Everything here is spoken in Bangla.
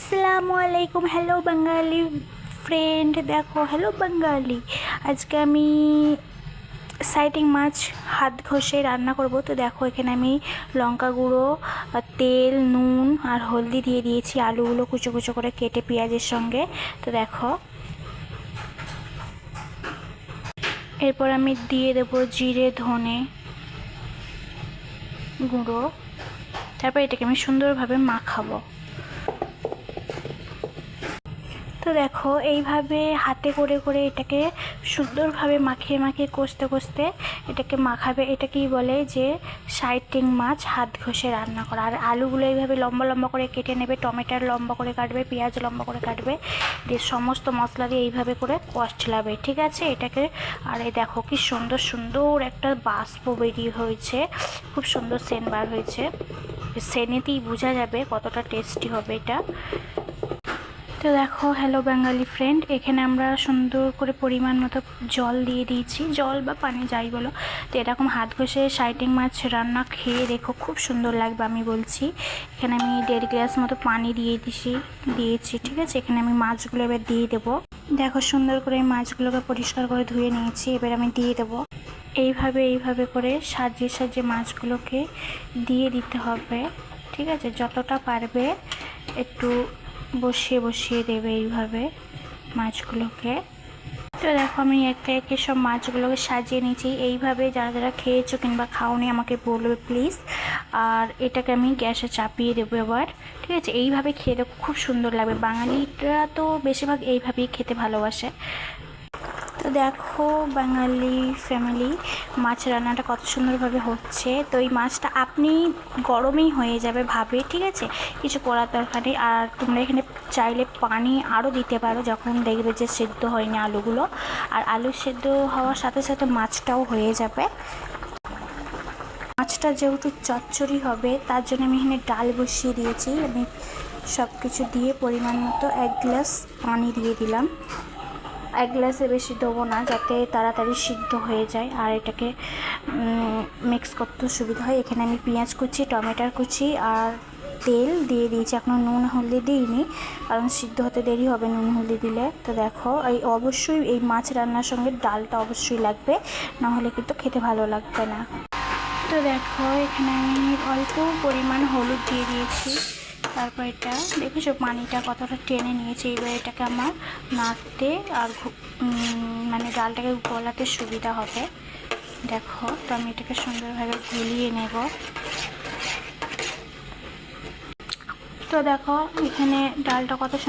আসসালামু আলাইকুম। হ্যালো বাঙালি ফ্রেন্ড, দেখো হ্যালো বাঙালি। আজকে আমি সাইটিং মাছ হাত ঘষে রান্না করব। তো দেখো এখানে আমি লঙ্কা গুঁড়ো, তেল, নুন আর হলদি দিয়ে দিয়েছি। আলুগুলো কুচো কুচো করে কেটে পেঁয়াজের সঙ্গে। তো দেখো এরপর আমি দিয়ে দেবো জিরে ধনে গুঁড়ো। তারপর এটাকে আমি সুন্দরভাবে মাখাবো। তো দেখো এইভাবে হাতে করে করে এটাকে সুন্দরভাবে মাখিয়ে মাখিয়ে কষতে কষতে এটাকে মাখাবে। এটাকেই বলে যে সাইটিং মাছ হাত ঘষে রান্না করা। আর আলুগুলো এইভাবে লম্বা লম্বা করে কেটে নেবে, টমেটোর লম্বা করে কাটবে, পেঁয়াজ লম্বা করে কাটবে, দিয়ে সমস্ত মশলা দিয়ে এইভাবে করে কষলাবে, ঠিক আছে এটাকে। আর এই দেখো কি সুন্দর সুন্দর একটা বাষ্প বেরিয়ে হয়েছে, খুব সুন্দর সেন্ট বার হয়েছে। সেনেতেই বোঝা যাবে কতটা টেস্টি হবে এটা। তো দেখো হ্যালো বাঙালি ফ্রেন্ড, এখানে আমরা সুন্দর করে পরিমাণ মতো জল দিয়ে দিয়েছি, জল বা পানি যাই বলো। তো এরকম হাত ঘষে সাইটিং মাছ রান্না খেয়ে দেখো, খুব সুন্দর লাগবে আমি বলছি। এখানে আমি 1.5 গ্লাস মতো পানি দিয়েছি, ঠিক আছে। এখানে আমি মাছগুলো এবার দিয়ে দেবো। দেখো সুন্দর করে এই মাছগুলোকে পরিষ্কার করে ধুয়ে নিয়েছি, এবার আমি দিয়ে দেবো। এইভাবে করে সাজিয়ে সাজিয়ে মাছগুলোকে দিয়ে দিতে হবে, ঠিক আছে। যতটা পারবে একটু বসিয়ে বসিয়ে দেবে এইভাবে মাছগুলোকে। তো দেখো আমি একে একে সব মাছগুলোকে সাজিয়ে নিয়েছি। এইভাবে যারা যারা খেয়েছো কিংবা খাওনি আমাকে বলবে প্লিজ। আর এটাকে আমি গ্যাসে চাপিয়ে দেবো এবার, ঠিক আছে। এইভাবে খেয়ে দেখো, খুব সুন্দর লাগবে। বাঙালিরা তো বেশিরভাগ এইভাবেই খেতে ভালোবাসে। তো দেখো বাঙালি ফ্যামিলি, মাছ রান্নাটা কত সুন্দরভাবে হচ্ছে। তো এই মাছটা আপনি গরমেই হয়ে যাবে ভাবে, ঠিক আছে, কিছু করার দরকার নেই। আর তোমরা এখানে চাইলে পানি আরও দিতে পারো যখন দেখবে যে সেদ্ধ হয়নি আলুগুলো। আর আলু সেদ্ধ হওয়ার সাথে সাথে মাছটাও হয়ে যাবে। মাছটা যেহেতু চচ্চড়ি হবে তার জন্য আমি এখানে ডাল বসিয়ে দিয়েছি। আমি সব কিছু দিয়ে পরিমাণ মতো 1 গ্লাস পানি দিয়ে দিলাম। 1 গ্লাসের বেশি দেবো না, যাতে তাড়াতাড়ি সিদ্ধ হয়ে যায় আর এটাকে মিক্স করতে সুবিধা হয়। এখানে আমি পেঁয়াজ কুচি, টমেটোর কুচি আর তেল দিয়ে দিয়েছি। এখনও নুন হলদি দিইনি, কারণ সিদ্ধ হতে দেরি হবে নুন হলদি দিলে। তো দেখো অবশ্যই এই মাছ রান্নার সঙ্গে ডালটা অবশ্যই লাগবে, নাহলে কিন্তু খেতে ভালো লাগবে না। তো দেখো এখানে আমি অল্প পরিমাণ হলুদ দিয়ে দিয়েছি। তারপর এটা দেখেছো পানিটা কতটা টেনে নিয়েছে। এবার এটাকে আমার নাড়তে আর মানে ডালটাকে গলাতে সুবিধা হবে। দেখো তো আমি এটাকে সুন্দরভাবে গুলিয়ে নেব। তো দেখো এখানে ডালটা কত